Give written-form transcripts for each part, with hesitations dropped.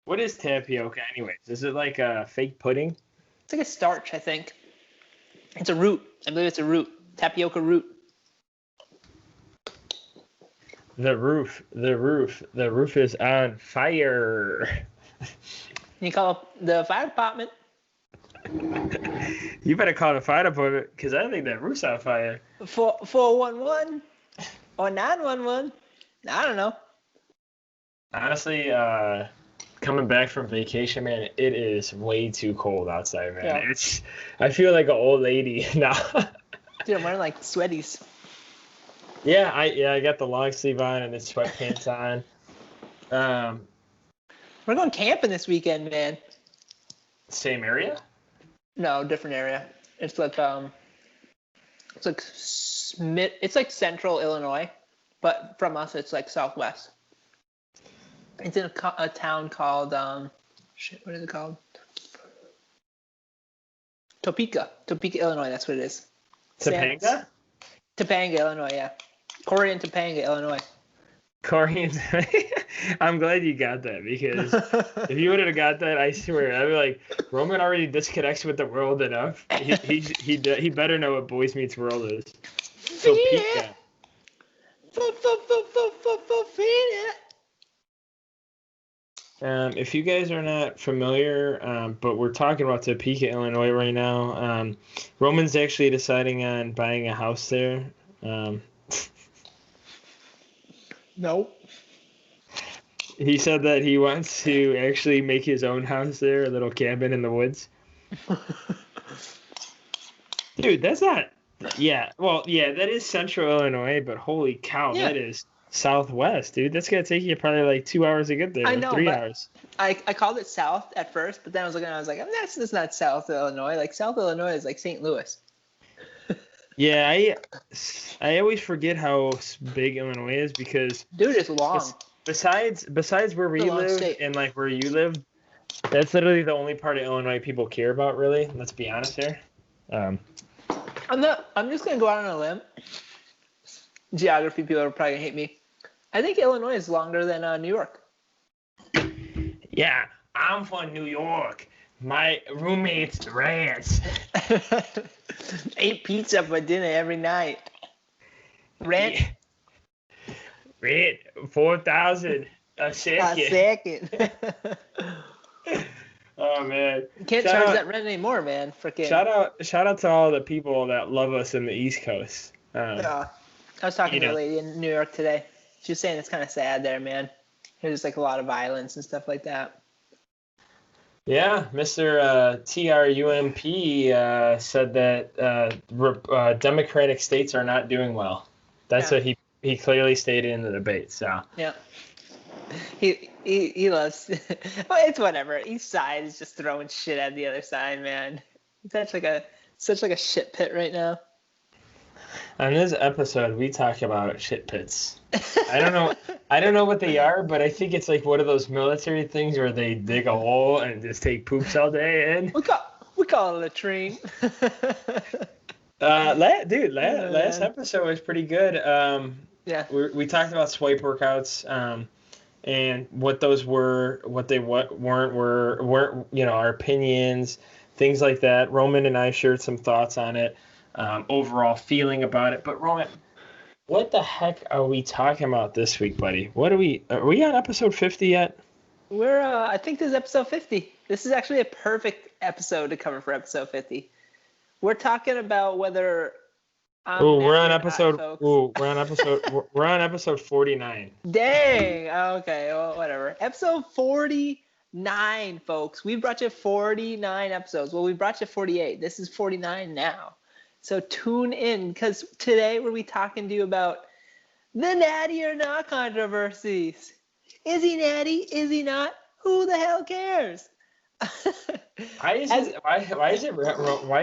What is tapioca, anyways? Is it like a fake pudding? It's like a starch, I think. It's a root. I believe it's a root. Tapioca root. The roof is on fire. You call up the fire department. You better call the fire department because I think that roof's on fire. 411 or 911. I don't know. Honestly, coming back from vacation, man, it is way too cold outside, man. Yeah. I feel like an old lady now. Dude, I'm wearing like sweaties. Yeah, I got the long sleeve on and the sweatpants on. We're going camping this weekend, man. Same area? No, different area. It's like it's like central Illinois, but from us it's like southwest. It's in a town called what is it called? Topeka, Illinois. That's what it is. Topanga? Topanga, Illinois. Yeah, Corey and Topanga, Illinois. Corey and I'm glad you got that because if you would have got that, I swear I'd be like, Roman already disconnects with the world enough. He better know what Boys Meets World is. Topeka. If you guys are not familiar, but we're talking about Topeka, Illinois right now. Roman's actually deciding on buying a house there. Nope. He said that he wants to actually make his own house there, a little cabin in the woods. Dude, that's not... Yeah, well, yeah, that is central Illinois, but holy cow, yeah. That is southwest, dude. That's going to take you probably like 2 hours to get there. I know, 3 hours. I called it south at first, but then I was like, that's not South Illinois. Like, South Illinois is like St. Louis. Yeah, I always forget how big Illinois is because... Dude, it's long. Besides where we live and like where you live, that's literally the only part of Illinois people care about, really. Let's be honest here. I'm just gonna go out on a limb. Geography people are probably gonna hate me. I think Illinois is longer than New York. Yeah, I'm from New York. My roommate's rats. Ate pizza for dinner every night. Rent. Yeah. Rent 4,000 a second. Oh man, you can't charge that rent anymore, man. Freaking. Shout out to all the people that love us in the East Coast. Yeah, I was talking to a lady in New York today. She was saying it's kind of sad there, man. There's like a lot of violence and stuff like that. Yeah, Mr. TRUMP said that Democratic states are not doing well. That's what he clearly stated in the debate. So yeah, he loves. Well, it's whatever. Each side is just throwing shit at the other side, man. It's such a shit pit right now. On this episode, we talk about shit pits. I don't know what they are, but I think it's like one of those military things where they dig a hole and just take poops all day in. We call it a latrine. Last episode was pretty good. Yeah. We talked about swipe workouts, and what those were, what they weren't, our opinions, things like that. Roman and I shared some thoughts on it, overall feeling about it. But Roman, what the heck are we talking about this week, buddy? Are we on episode 50 yet? I think this is episode 50. This is actually a perfect episode to cover for episode 50. We're talking about whether we're on episode 49. Dang. Okay, well, whatever. Episode 49, folks. We brought you 49 episodes. Well, we brought you 48. This is 49 now. So tune in, because today we'll be talking to you about the Natty or not controversies. Is he natty? Is he not? Who the hell cares? Why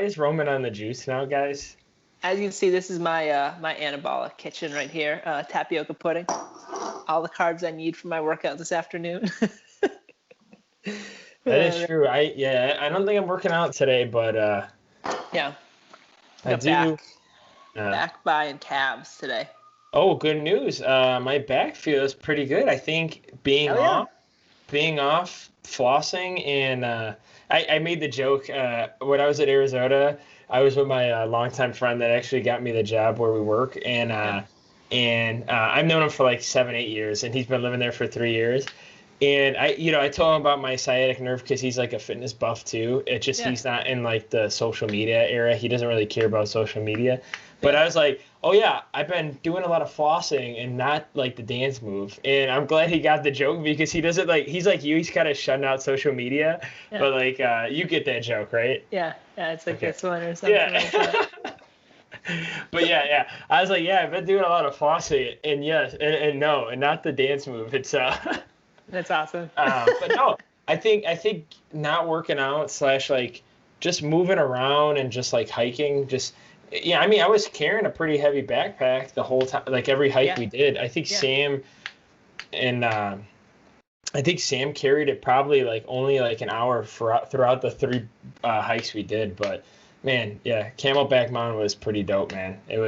is Roman on the juice now, guys? As you can see, this is my my anabolic kitchen right here. Tapioca pudding. All the carbs I need for my workout this afternoon. That is true. I don't think I'm working out today, but yeah. I do. Back by calves today. Oh, good news. My back feels pretty good. I think being off being off, flossing, and I made the joke when I was at Arizona. I was with my longtime friend that actually got me the job where we work, and I've known him for like 7, 8 years, and he's been living there for 3 years. And I told him about my sciatic nerve because he's like a fitness buff too. It just he's not in like the social media era. He doesn't really care about social media. But I was like, oh yeah, I've been doing a lot of flossing and not like the dance move. And I'm glad he got the joke because he doesn't like he's like you. He's kind of shutting out social media. Yeah. But like you get that joke, right? Yeah, it's like this one or something like that. But yeah, I was like, yeah, I've been doing a lot of flossing, and yes, and no, and not the dance move. It's That's awesome. But no, I think not working out / like just moving around and just like hiking, I mean, I was carrying a pretty heavy backpack the whole time, like every hike we did. I think Sam carried it probably like only like an hour throughout the 3 hikes we did. But man, yeah, Camelback Mountain was pretty dope, man. That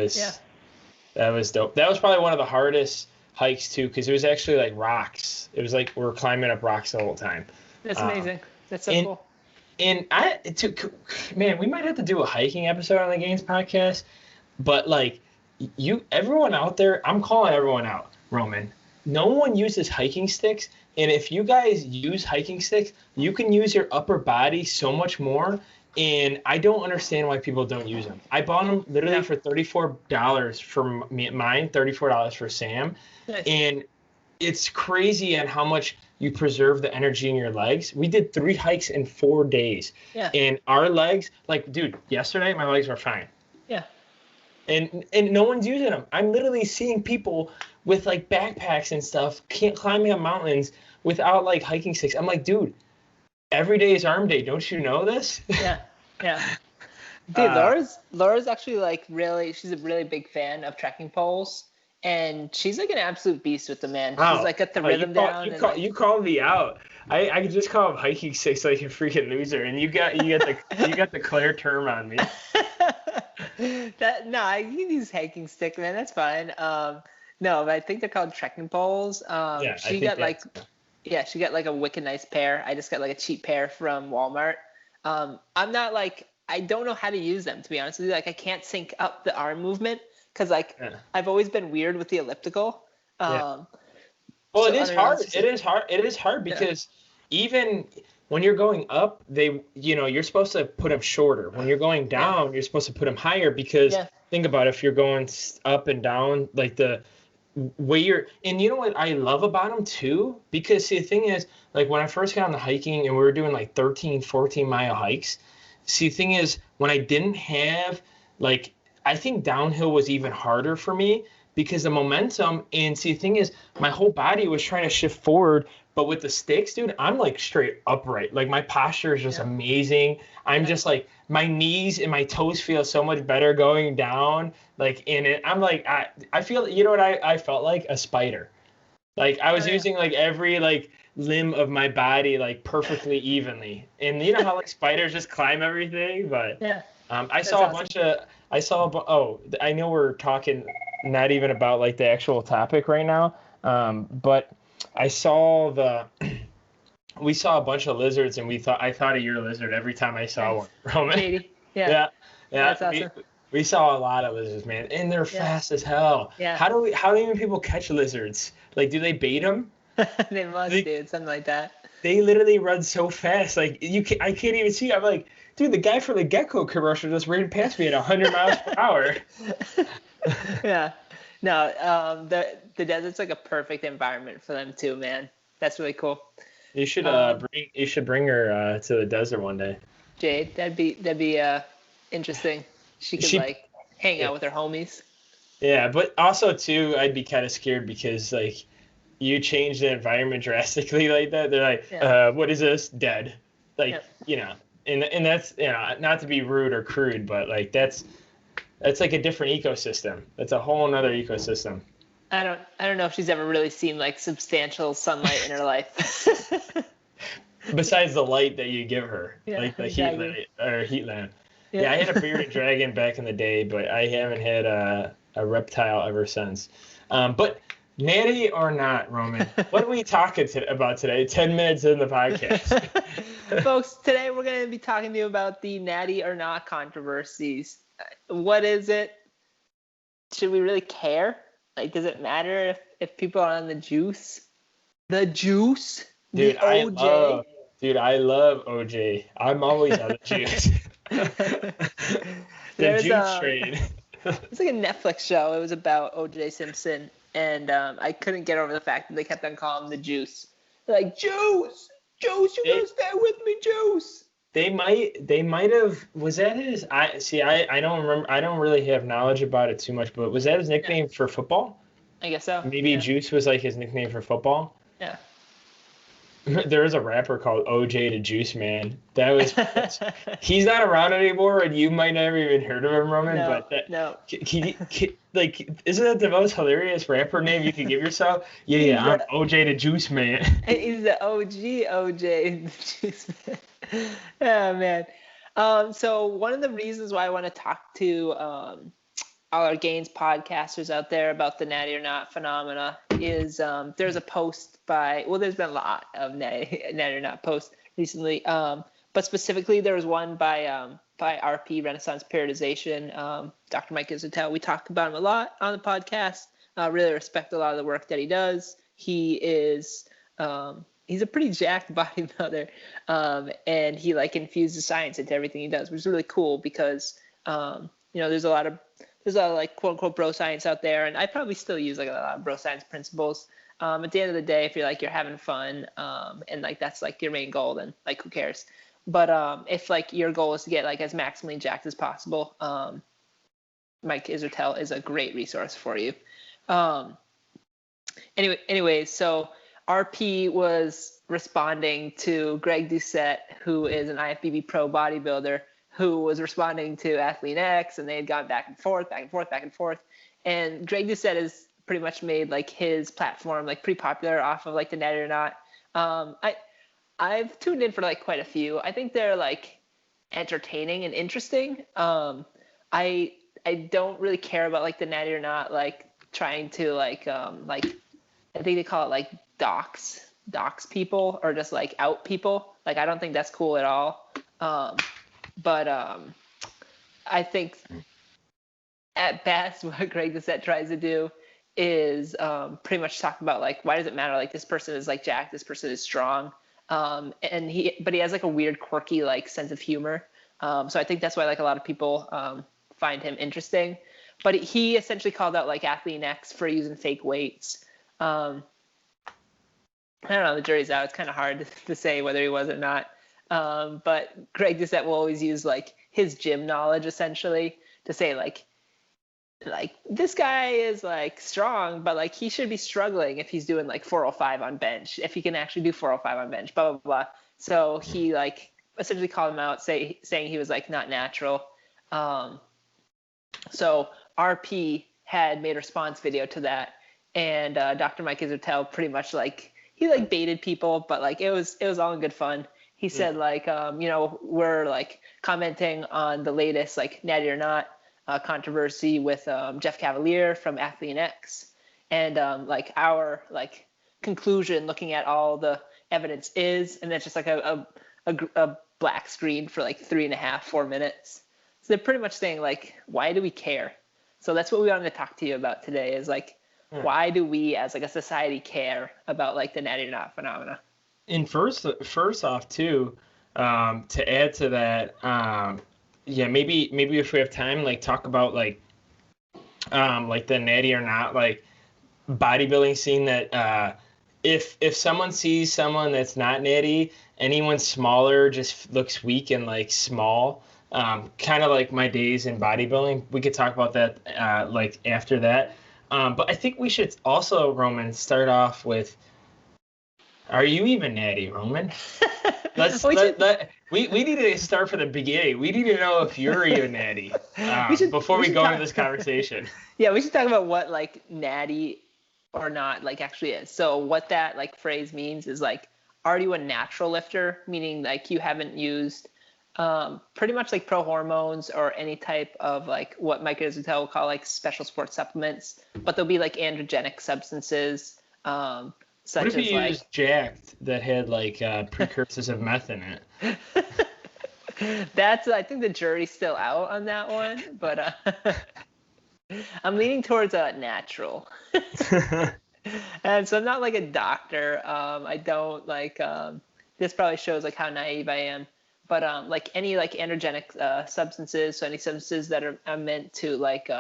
was dope. That was probably one of the hardest hikes too, because it was actually like rocks. It was like we're climbing up rocks the whole time. That's amazing. That's so cool. And man, we might have to do a hiking episode on the Gainz podcast. But like everyone out there, I'm calling everyone out, Roman. No one uses hiking sticks, and if you guys use hiking sticks, you can use your upper body so much more. And I don't understand why people don't use them. I bought them literally for $34 for mine, $34 for Sam. Nice. And it's crazy on how much you preserve the energy in your legs. We did 3 hikes in 4 days. Yeah. And our legs, like, dude, yesterday my legs were fine. Yeah. And no one's using them. I'm literally seeing people with like backpacks and stuff climbing up mountains without like hiking sticks. I'm like, dude, every day is arm day. Don't you know this? Yeah. Dude, Laura's actually like she's a really big fan of trekking poles, and she's like an absolute beast with them, man. She's like got the rhythm down. You called me out. I could just call him hiking sticks like a freaking loser, and you got the clear term on me. I can use hiking stick, man. That's fine. No, but I think they're called trekking poles. She got like a wicked nice pair. I just got like a cheap pair from Walmart. I'm not like, I don't know how to use them, to be honest with you. Like I can't sync up the arm movement because like I've always been weird with the elliptical. Well, it is hard. It is hard because even when you're going up, you're supposed to put them shorter. When you're going down, you're supposed to put them higher because think about it, if you're going up and down, like the way and you know what I love about them too? Because see, the thing is, like when I first got on the hiking and we were doing like 13, 14 mile hikes, see, the thing is when I didn't have like, I think downhill was even harder for me because the momentum, and see, the thing is my whole body was trying to shift forward, but with the sticks, dude, I'm like straight upright. Like my posture is just amazing. I'm just like, my knees and my toes feel so much better going down. Like in it, I'm like, I feel, you know what I felt like? A spider. Like I was using like every like limb of my body like perfectly evenly. And you know how like spiders just climb everything? But I know we're talking not even about like the actual topic right now. But we saw a bunch of lizards, and I thought of your lizard every time I saw one, Roman. Yeah. That's awesome. We saw a lot of lizards, man, and they're fast as hell. Yeah. How do even people catch lizards? Like, do they bait them? They must, dude, something like that. They literally run so fast, like I can't even see. I'm like, dude, the guy from the Gecko commercial just ran past me at 100 miles per hour. Yeah. No, the desert's like a perfect environment for them too, man. That's really cool. You should bring her to the desert one day. Jade, that'd be interesting. She could like hang out with her homies. Yeah, but also too, I'd be kind of scared because like you change the environment drastically like that. They're like, what is this? Dead. Like, and that's, not to be rude or crude, but like that's like a different ecosystem. That's a whole nother ecosystem. I don't know if she's ever really seen like substantial sunlight in her life. Besides the light that you give her, like the heat lamp. Yeah, I had a bearded dragon back in the day, but I haven't had a reptile ever since. But Natty or not, Roman? What are we talking about today? 10 minutes in the podcast. Folks, today we're going to be talking to you about the natty or not controversies. What is it? Should we really care? Like, does it matter if people are on the juice? The juice? Dude, the OJ? I love OJ. I'm always on the juice. The juice train. It's like a Netflix show. It was about OJ Simpson, and I couldn't get over the fact that they kept on calling him the juice. They're like, Juice, you gotta stay with me, Juice. They might have. Was that his? I don't remember. I don't really have knowledge about it too much. But was that his nickname for football? I guess so. Maybe Juice was like his nickname for football. Yeah. There was a rapper called OJ the Juice Man. That was. He's not around anymore, and you might never even heard of him, Roman. No. Like, isn't that the most hilarious rapper name you could give yourself? Yeah, I'm OJ the Juice Man. He's the OG OJ the Juice Man. Oh man. So one of the reasons why I want to talk to all our Gainz podcasters out there about the natty or not phenomena is there's a post there's been a lot of natty or not posts recently, but specifically there was one by RP Renaissance Periodization, Dr. Mike Isotel. We talk about him a lot on the podcast. Really respect a lot of the work that he does. He is he's a pretty jacked bodybuilder, and he like infuses science into everything he does, which is really cool because there's a lot of like quote unquote bro science out there, and I probably still use like a lot of bro science principles. At the end of the day, if you're like you're having fun, and like that's like your main goal, then like who cares? But if like your goal is to get like as maximally jacked as possible, Mike Isotel is a great resource for you. Anyways, so RP was responding to Greg Doucette, who is an IFBB pro bodybuilder, who was responding to Athlete X, and they had gone back and forth. And Greg Doucette has pretty much made like his platform like pretty popular off of like the natty or not. I've tuned in for like quite a few. I think they're like entertaining and interesting. I don't really care about like the natty or not like trying to like I think they call it like dox people or just like out people. Like I don't think that's cool at all. But I think at best what Greg Doucette tries to do is pretty much talk about like why does it matter, like this person is like jacked, this person is strong, but he has like a weird quirky like sense of humor, so I think that's why like a lot of people find him interesting. But he essentially called out like Athlete X for using fake weights. I don't know, the jury's out. It's kind of hard to say whether he was or not. But Greg Doucette will always use like his gym knowledge essentially to say like this guy is like strong, but like he should be struggling if he's doing like 405 on bench, if he can actually do 405 on bench, blah, blah, blah. So he like essentially called him out saying he was like not natural. So RP had made a response video to that, and Dr. Mike Isotel pretty much like he like baited people, but like it was all in good fun. He said like we're like commenting on the latest like natty or not controversy with Jeff Cavalier from Athlete X, and like our like conclusion looking at all the evidence is, and it's just like a black screen for like 3.5-4 minutes. So they're pretty much saying like, why do we care? So that's what we wanted to talk to you about today is like, why do we as like a society care about like the natty or not phenomena? And first off too, to add to that, maybe if we have time, like talk about like the natty or not like bodybuilding scene that if someone sees someone that's not natty, anyone smaller just looks weak and like small. Kind of like my days in bodybuilding. We could talk about that like after that. But I think we should also, Roman, start off with, are you even natty, Roman? We need to start from the beginning. We need to know if you're even natty before we go into this conversation. Yeah, we should talk about what like natty or not like actually is. So what that like phrase means is like, are you a natural lifter? Meaning like you haven't used pretty much like pro hormones or any type of like what Mike Israel will call like special sports supplements, but they'll be like androgenic substances, What such if as you like used Jacked that had like precursors of meth in it? that's, I think the jury's still out on that one, but I'm leaning towards natural. And so I'm not like a doctor. I don't like this probably shows like how naive I am. But like any like androgenic substances, so any substances that are meant to like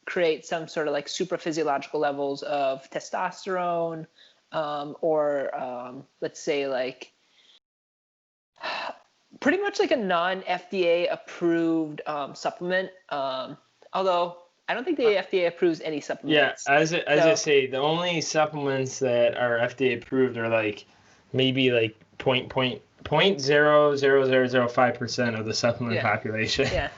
create some sort of like super physiological levels of testosterone, or let's say like pretty much like a non-FDA approved supplement. Although I don't think the FDA approves any Yeah, supplements. as I say, the only supplements that are FDA approved are like maybe like 0.00005% of the supplement Yeah, population. yeah.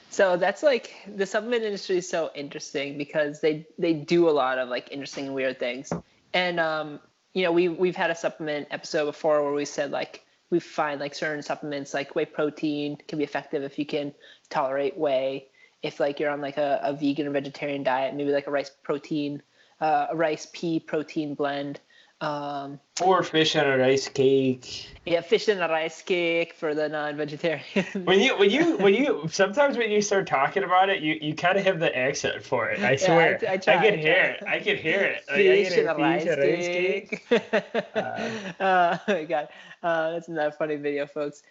So that's like the supplement industry is so interesting because they do a lot of like interesting and weird things. And you know, we've had a supplement episode before where we said like we find like certain supplements like whey protein can be effective if you can tolerate whey. If like you're on like a vegan or vegetarian diet, maybe like a rice pea protein blend. Or fish on a rice cake. Yeah, fish in a rice cake for the non-vegetarians. Sometimes when you start talking about it, you kind of have the accent for it. I Yeah, swear, I try. I could hear it. I could hear it. Like, I Fish get in a a fish rice and rice cake. cake. Oh my god, that's another funny video, folks.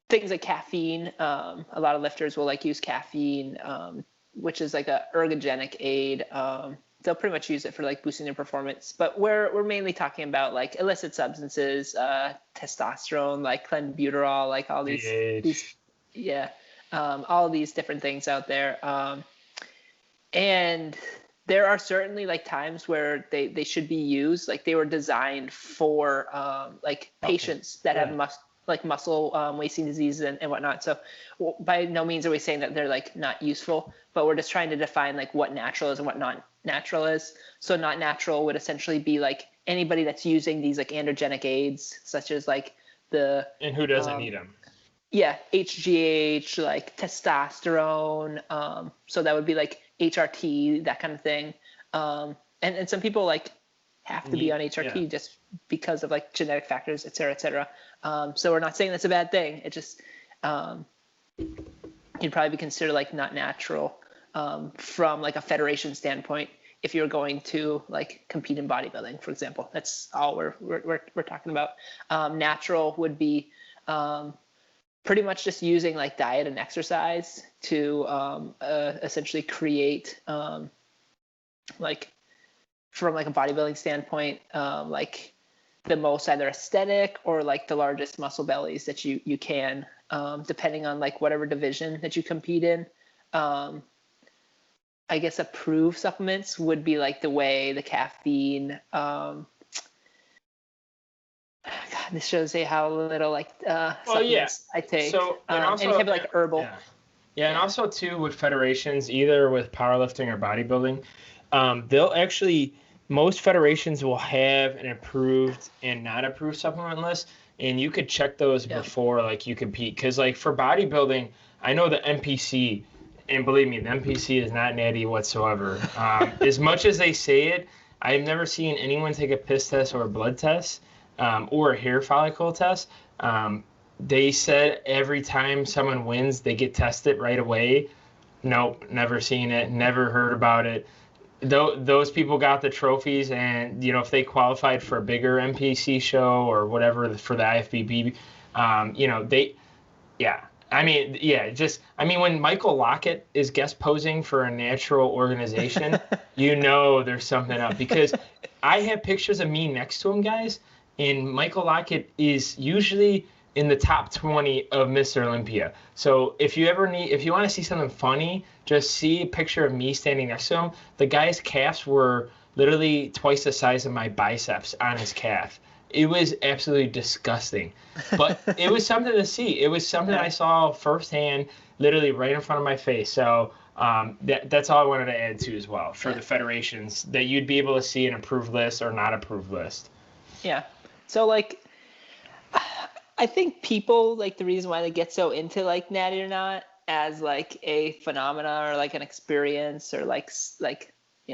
Things like caffeine. A lot of lifters will like use caffeine, which is like a ergogenic aid. They'll pretty much use it for like boosting their performance, but we're mainly talking about like illicit substances, testosterone, like clenbuterol, like all these yeah, all these different things out there. And there are certainly like times where they should be used, like they were designed for like patients that have muscle wasting disease and whatnot. So by no means are we saying that they're like not useful, but we're just trying to define like what natural is and what not natural is. So not natural would essentially be like anybody that's using these like androgenic aids, such as like the And who doesn't need them? Yeah, HGH, like testosterone. So that would be like HRT, that kind of thing. And some people like have to be on HRT just because of like genetic factors, et cetera, et cetera. So we're not saying that's a bad thing. It just you'd probably be considered like not natural from like a federation standpoint if you're going to like compete in bodybuilding, for example. That's all we're talking about. Natural would be pretty much just using like diet and exercise to essentially create like from like a bodybuilding standpoint, like the most either aesthetic or like the largest muscle bellies that you can, depending on like whatever division that you compete in. I guess approved supplements would be like the whey, the caffeine. God, this shows you how little like supplements I take. So and also any type of like herbal. Yeah, and also too with federations, either with powerlifting or bodybuilding, they'll actually most federations will have an approved and not approved supplement list, and you could check those before like you compete. Because like for bodybuilding, I know the NPC, and believe me, the NPC is not natty whatsoever. As much as they say it, I've never seen anyone take a piss test or a blood test or a hair follicle test. They said every time someone wins, they get tested right away. Nope, never seen it, never heard about it. Those people got the trophies, and you know if they qualified for a bigger NPC show or whatever for the IFBB, you know when Michael Lockett is guest posing for a natural organization, you know there's something up, because I have pictures of me next to him, guys, and Michael Lockett is usually in the top 20 of Mr. Olympia. So if you want to see something funny, just see a picture of me standing next to him. The guy's calves were literally twice the size of my biceps on his calf. It was absolutely disgusting, but it was something to see. It was something I saw firsthand, literally right in front of my face. So that's all I wanted to add to as well for the federations, that you'd be able to see an approved list or not approved list. Yeah. So like I think people like the reason why they get so into like Natty or Not as like a phenomena or like an experience or like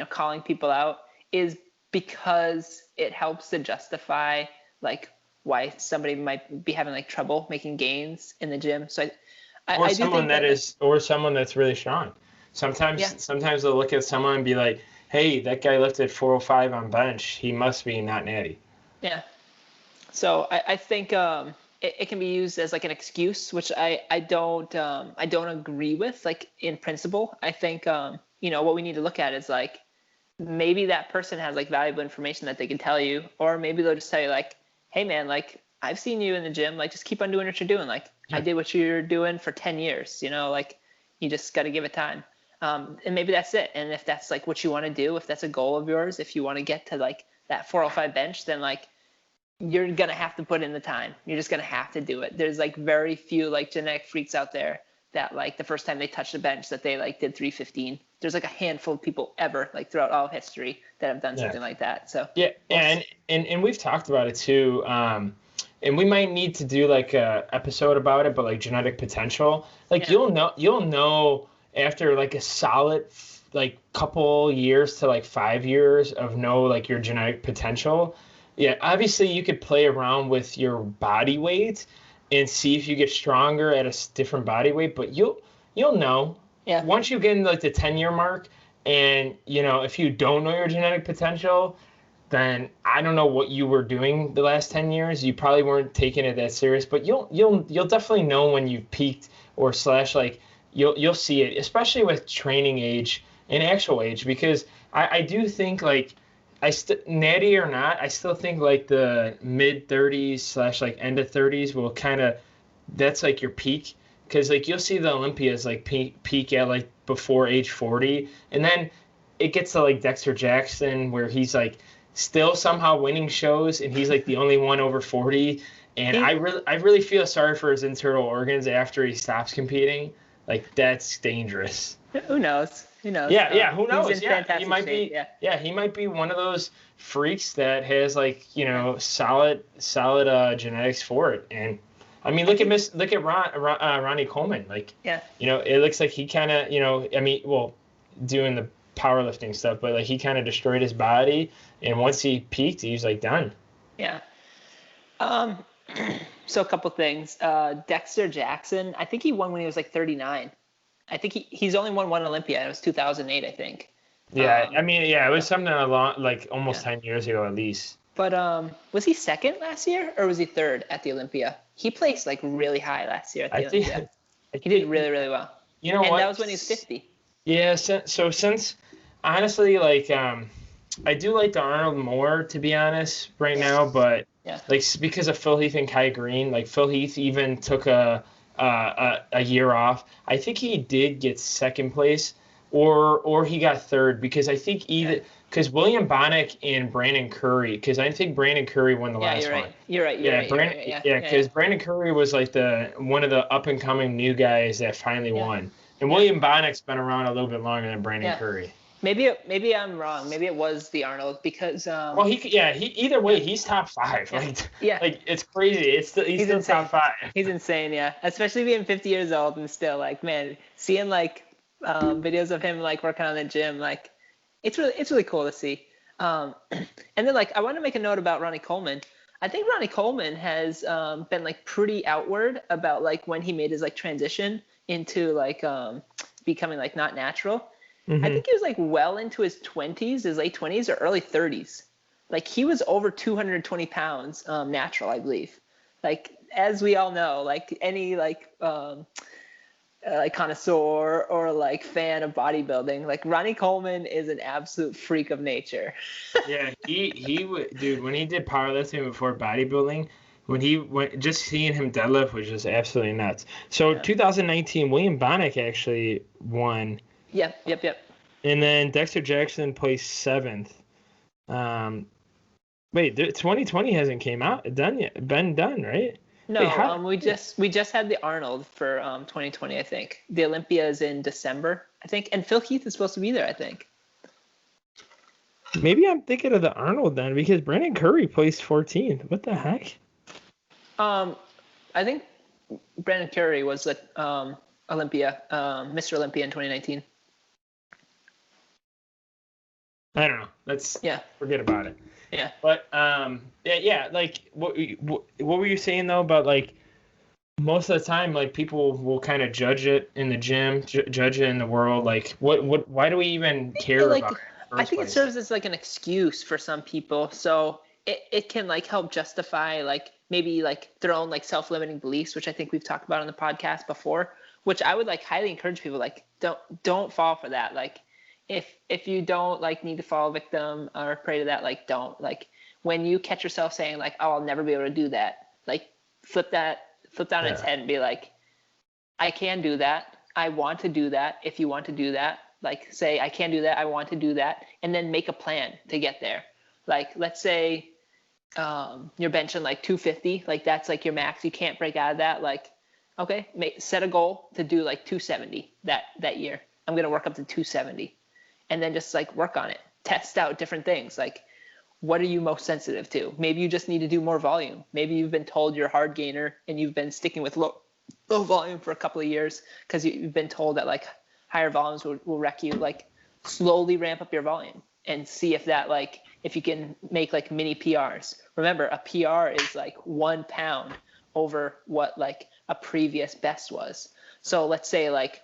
calling people out is because it helps to justify like why somebody might be having like trouble making gains in the gym. So Or I do someone think that or someone that's really strong. yeah. Sometimes they'll look at someone and be like, "Hey, that guy lifted 405 on bench. He must be not natty." Yeah. So I think it can be used as like an excuse, which I don't agree with. Like in principle, I think what we need to look at is like maybe that person has like valuable information that they can tell you, or maybe they'll just tell you like, hey man, like I've seen you in the gym, like just keep on doing what you're doing. Like I Yeah. did what you're doing for 10 years, like you just got to give it time. And maybe that's it. And if that's like what you want to do, if that's a goal of yours, if you want to get to like that 405 bench, then like you're going to have to put in the time. You're just going to have to do it. There's like very few like genetic freaks out there that like the first time they touched the bench that they like did 315. There's like a handful of people ever like throughout all of history that have done something like that. So yeah, and we've talked about it too. And we might need to do like a episode about it, but like genetic potential, like Yeah. you'll know after like a solid like couple years to like 5 years of like your genetic potential. Yeah, obviously you could play around with your body weight and see if you get stronger at a different body weight, but you'll know Yeah. once you get in like the 10-year mark, and if you don't know your genetic potential, then I don't know what you were doing the last 10 years. You probably weren't taking it that serious, but you'll definitely know when you've peaked or slash like you'll see it, especially with training age and actual age, because I do think like natty or not, I still think like the mid 30s slash like end of 30s will kind of, that's like your peak, because like you'll see the Olympias like peak at like before age 40, and then it gets to like Dexter Jackson where he's like still somehow winning shows and he's like the only one over 40, and I really feel sorry for his internal organs after he stops competing. Like that's dangerous. Who knows? Who knows? Yeah, who knows? He's in Yeah, fantastic shape. Yeah. yeah, he might be one of those freaks that has like, solid genetics for it. And I mean, look at Ronnie Coleman. Like, Yeah. it looks like he kind of, I mean, well, doing the powerlifting stuff, but like he kind of destroyed his body, and once he peaked, he was like done. Yeah. So a couple things. Dexter Jackson, I think he won when he was like 39. I think he's only won one Olympia. It was 2008, I think. Yeah, I mean, yeah, it was something like almost 10 years ago at least. But was he second last year or was he third at the Olympia? He placed like really high last year at the Olympia. He did really, really well. You know and what? That was when he was 50. Yeah, so since honestly, like I do like the Arnold more, to be honest, right now, but like because of Phil Heath and Kai Green, like Phil Heath even took a year off. I think he did get second place, or he got third, because I think because William Bonnick and Brandon Curry, because I think Brandon Curry won the last one. You're right. Because Brandon Curry was like one of the up and coming new guys that finally won, and William Bonnick's been around a little bit longer than Brandon Curry. Maybe I'm wrong. Maybe it was the Arnold because well, he either way he's top 5. Like it's crazy. He's still top 5. He's insane, yeah. Especially being 50 years old and still like, man, seeing like videos of him like working on the gym, like it's really cool to see. And then like I want to make a note about Ronnie Coleman. I think Ronnie Coleman has been like pretty outward about like when he made his like transition into like becoming like not natural. Mm-hmm. I think he was like well into his 20s, his late 20s or early 30s. Like he was over 220 pounds natural, I believe. Like as we all know, like any like connoisseur or like fan of bodybuilding, like Ronnie Coleman is an absolute freak of nature. Yeah, he would, dude. When he did powerlifting before bodybuilding, when he went, just seeing him deadlift was just absolutely nuts. So 2019, William Bonnick actually won. Yep. And then Dexter Jackson placed 7th. Wait, 2020 hasn't came out done yet. Been done, right? No, we just had the Arnold for 2020, I think. The Olympia is in December, I think, and Phil Heath is supposed to be there, I think. Maybe I'm thinking of the Arnold then, because Brandon Curry placed 14th. What the heck? I think Brandon Curry was the Mr. Olympia in 2019. I don't know. Let's forget about it. Yeah. But yeah. Like what were you saying though about like most of the time like people will kind of judge it in the gym, judge it in the world. Like what? Why do we even care about it? I think it serves as like an excuse for some people. So it can like help justify like maybe like their own like self-limiting beliefs, which I think we've talked about on the podcast before, which I would like highly encourage people like don't fall for that. Like if you don't like need to fall victim or prey to that, like don't. Like when you catch yourself saying like, oh, I'll never be able to do that, like flip that on its head and be like, I can do that. I want to do that. If you want to do that, like say, I can do that. I want to do that. And then make a plan to get there. Like, let's say you're benching like 250, like that's like your max. You can't break out of that. Like, okay, set a goal to do like 270 that year. I'm going to work up to 270 and then just like work on it. Test out different things. Like, what are you most sensitive to? Maybe you just need to do more volume. Maybe you've been told you're a hard gainer and you've been sticking with low volume for a couple of years because you've been told that like higher volumes will wreck you. Like slowly ramp up your volume and see if that like if you can make like mini PRs. Remember, a PR is like 1 pound over what like a previous best was. So let's say like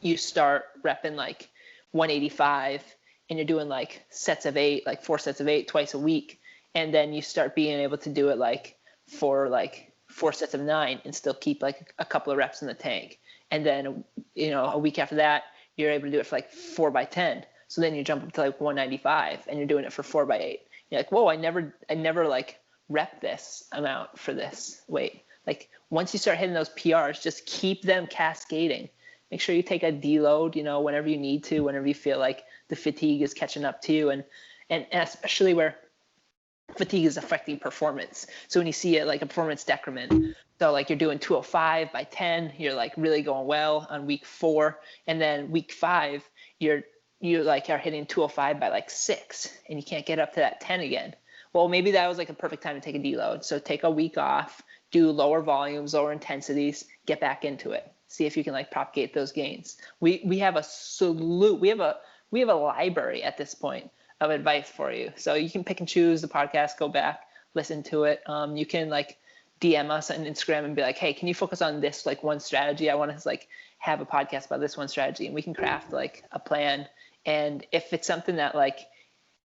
you start repping like 185 and you're doing like sets of 8, like 4 sets of 8 twice a week, and then you start being able to do it like for like 4 sets of 9 and still keep like a couple of reps in the tank. And then, you know, a week after that, you're able to do it for like 4 by 10. So then you jump up to like 195 and you're doing it for 4 by 8. You're like, whoa, I never like rep this amount for this weight. Like once you start hitting those PRs, just keep them cascading. Make sure you take a deload, you know, whenever you need to, whenever you feel like the fatigue is catching up to you, and especially where fatigue is affecting performance. So when you see it like a performance decrement, so like you're doing 205 by 10, you're like really going well on week 4, and then week 5 you like are hitting 205 by like 6 and you can't get up to that 10 again. Well, maybe that was like a perfect time to take a deload. So take a week off, do lower volumes, lower intensities, get back into it. See if you can like propagate those gains. We have a salute. We have a library at this point of advice for you. So you can pick and choose the podcast, go back, listen to it. You can like DM us on Instagram and be like, hey, can you focus on this like one strategy? I want to like have a podcast about this one strategy, and we can craft like a plan. And if it's something that like,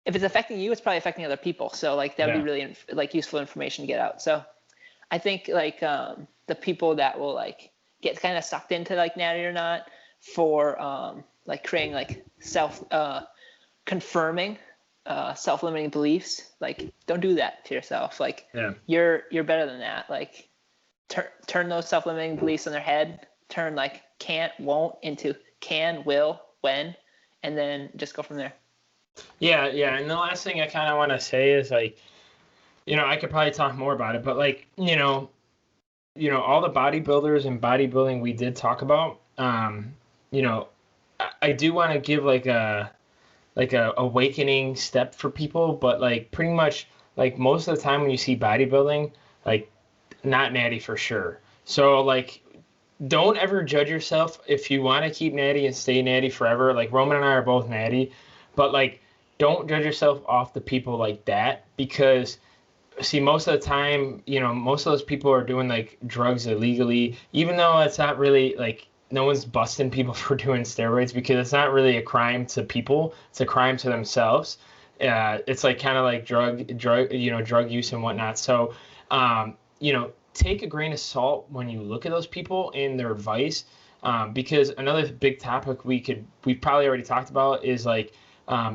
if it's affecting you, it's probably affecting other people. So like that would be really like useful information to get out. So I think like the people that will like get kind of sucked into like Natty or not for like creating like confirming self-limiting beliefs, like don't do that to yourself. Like you're better than that. Like turn those self-limiting beliefs on their head, turn like can't, won't into can, will, when, and then just go from there. Yeah. And the last thing I kind of want to say is like, you know, I could probably talk more about it, but like, you know, all the bodybuilders and bodybuilding we did talk about, you know, I do want to give like a awakening step for people, but like pretty much like most of the time when you see bodybuilding, like not Natty for sure. So like, don't ever judge yourself. If you want to keep Natty and stay Natty forever, like Roman and I are both Natty, but like don't judge yourself off the people like that, because see, most of the time, you know, most of those people are doing like drugs illegally, even though it's not really like no one's busting people for doing steroids, because it's not really a crime to people. It's a crime to themselves. It's like kind of like drug use and whatnot. So, you know, take a grain of salt when you look at those people and their advice, because another big topic we've probably already talked about is like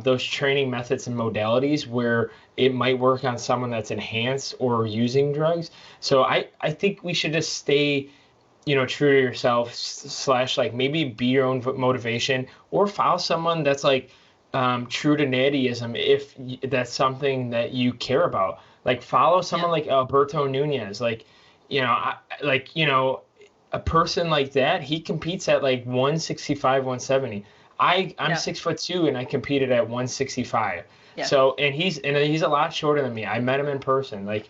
those training methods and modalities where it might work on someone that's enhanced or using drugs. So I think we should just stay, you know, true to yourself / like maybe be your own motivation, or follow someone that's like true to Nattyism if that's something that you care about. Like follow someone like Alberto Nunez, like, you know, a person like that, he competes at like 165, 170. I'm 6'2" and I competed at 165. Yeah. So and he's a lot shorter than me. I met him in person. Like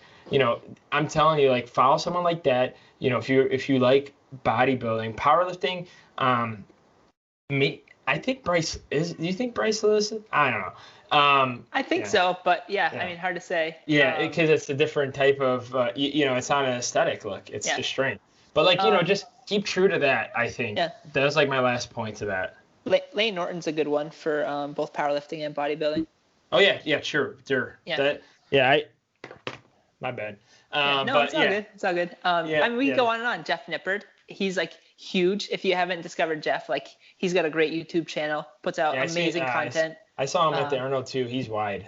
I'm telling you, like, follow someone like that. If you like bodybuilding, powerlifting, me, I think Bryce is. Do you think Bryce Lewis? I don't know. I think Yeah, so, but yeah, I yeah, mean, hard to say. yeah. Because it's a different type of, it's not an aesthetic look. It's Yeah. just strength. But like, Um, just keep true to that. I think yeah. that was like my last point to that. Lane Norton's a good one for both powerlifting and bodybuilding. Oh yeah, yeah, sure. Yeah. That, yeah, my bad. Yeah, no, But it's all yeah, good. It's all good. yeah, I mean, we can yeah, go on and on. Jeff Nippard, he's like huge. If you haven't discovered Jeff, like he's got a great YouTube channel, puts out yeah. amazing content. I saw him at the Um, Arnold too. He's wide.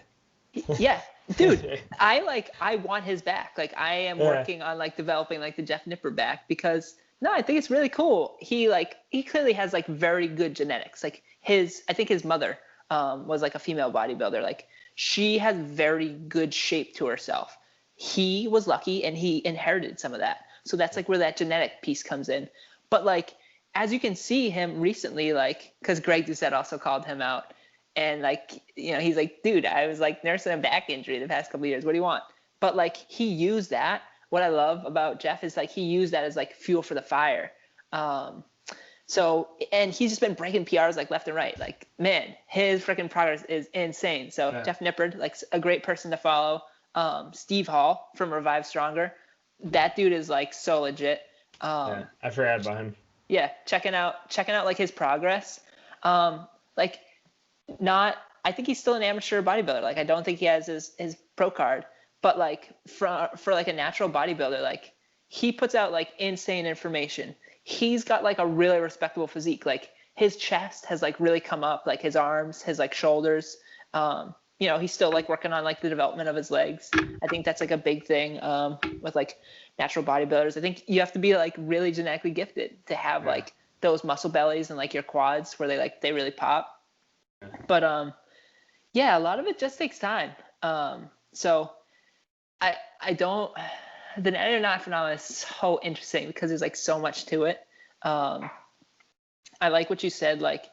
yeah, dude, I want his back. Like I am Yeah. working on like developing like the Jeff Nippard back because no, I think it's really cool. He clearly has like very good genetics. Like I think his mother was like a female bodybuilder. Like she has very good shape to herself. He was lucky and he inherited some of that. So that's like where that genetic piece comes in. But like as you can see him recently, like because Greg Doucette also called him out. And like, he's like, dude, I was like nursing a back injury the past couple of years. What do you want? But like he used that. What I love about Jeff is like he used that as like fuel for the fire. And he's just been breaking PRs like left and right. Like, man, his freaking progress is insane. So Yeah. Jeff Nippard, like a great person to follow. Steve Hall from Revive Stronger. That dude is like so legit. Yeah, I forgot about him. Yeah, checking out like his progress. Like I think he's still an amateur bodybuilder. Like I don't think he has his pro card, but like for like a natural bodybuilder, like he puts out like insane information. He's got like a really respectable physique. Like his chest has like really come up, like his arms, his like shoulders. He's still like working on like the development of his legs. I think that's like a big thing with like natural bodybuilders. I think you have to be like really genetically gifted to have like those muscle bellies and like your quads where they really pop. But yeah, a lot of it just takes time. So I don't. The Natty or Not phenomenon is so interesting because there's like so much to it. I like what you said. Like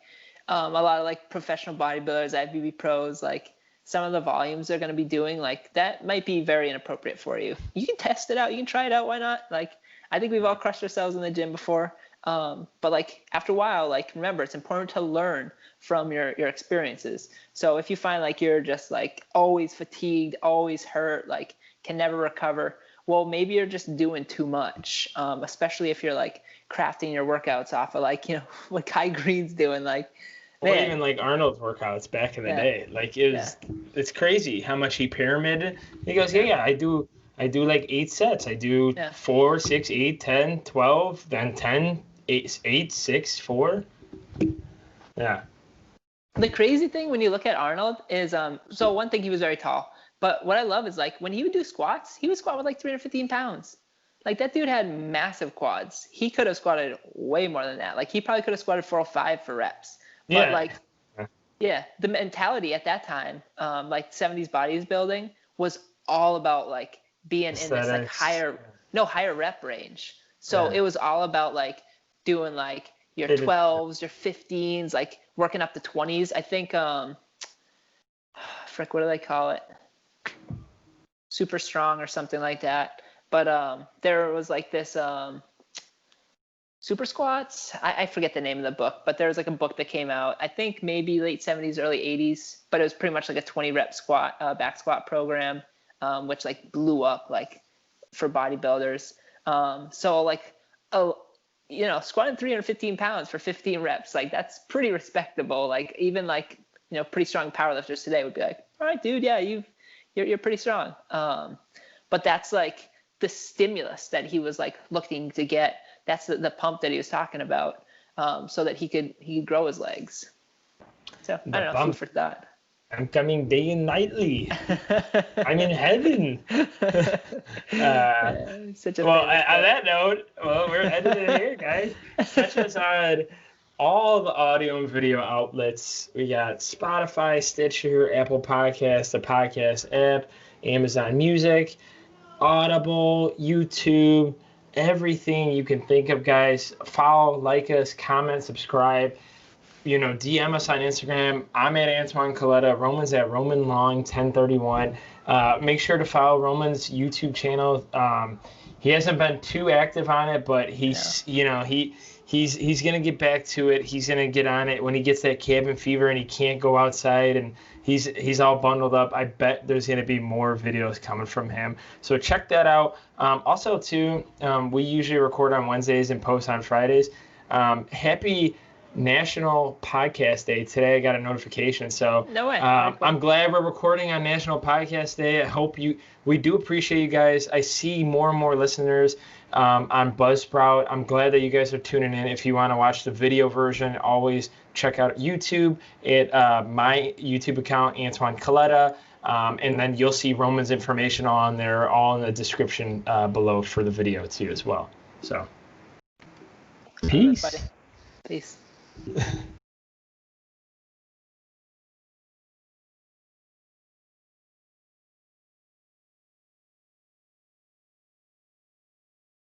a lot of like professional bodybuilders, IFBB pros, like some of the volumes they're going to be doing, like that might be very inappropriate for you. You can test it out. You can try it out. Why not? Like I think we've all crushed ourselves in the gym before. But like after a while, like remember, it's important to learn from your experiences. So if you find like you're just like always fatigued, always hurt, like can never recover, well, maybe you're just doing too much. Especially if you're like crafting your workouts off of like, what Kai Green's doing, like, Or man. even like Arnold's workouts back in the day. Like it's crazy how much he pyramided. He goes, yeah, I do like 8 sets. I do 4, 6, 8, 10, 12, then 10, 8, 6, 4. Yeah. The crazy thing when you look at Arnold is, so one thing, he was very tall. But what I love is like when he would do squats, he would squat with like 315 pounds. Like that dude had massive quads. He could have squatted way more than that. Like he probably could have squatted 405 for reps. But like, yeah, the mentality at that time, like 70s bodies building was all about like being in this like higher rep range. So it was all about like doing like your 12s, your 15s, like working up to 20s. I think, frick, what do they call it? Super strong or something like that. But there was like this super squats. I forget the name of the book, but there was like a book that came out, I think maybe late 70s, early 80s, but it was pretty much like a 20 rep squat, back squat program, which like blew up like for bodybuilders. So like, squatting 315 pounds for 15 reps, like that's pretty respectable. Like even like, pretty strong powerlifters today would be like, all right, dude, yeah, you're pretty strong. But that's like the stimulus that he was like looking to get. That's the pump that he was talking about, so that he could grow his legs. So I don't know, food for thought. I'm coming day and nightly. I'm in heaven. Such a on that note, we're editing here, guys. Catch us on all the audio and video outlets. We got Spotify, Stitcher, Apple Podcasts, the podcast app, Amazon Music, Audible, YouTube, everything you can think of, guys. Follow, like us, comment, subscribe. DM us on Instagram. I'm at Antoine Coletta. Roman's at Roman Long 1031. Make sure to follow Roman's YouTube channel. He hasn't been too active on it, but he's gonna get back to it. He's gonna get on it when he gets that cabin fever and he can't go outside and he's all bundled up. I bet there's gonna be more videos coming from him. So check that out. Also too, we usually record on Wednesdays and post on Fridays. Happy National Podcast Day. Today I got a notification. So no way. I'm glad we're recording on National Podcast Day. I hope we do appreciate you guys. I see more and more listeners on Buzzsprout. I'm glad that you guys are tuning in. If you want to watch the video version, always check out YouTube at my YouTube account, Antoine Coletta. And then you'll see Roman's information on there, all in the description below for the video too as well. So peace. Peace.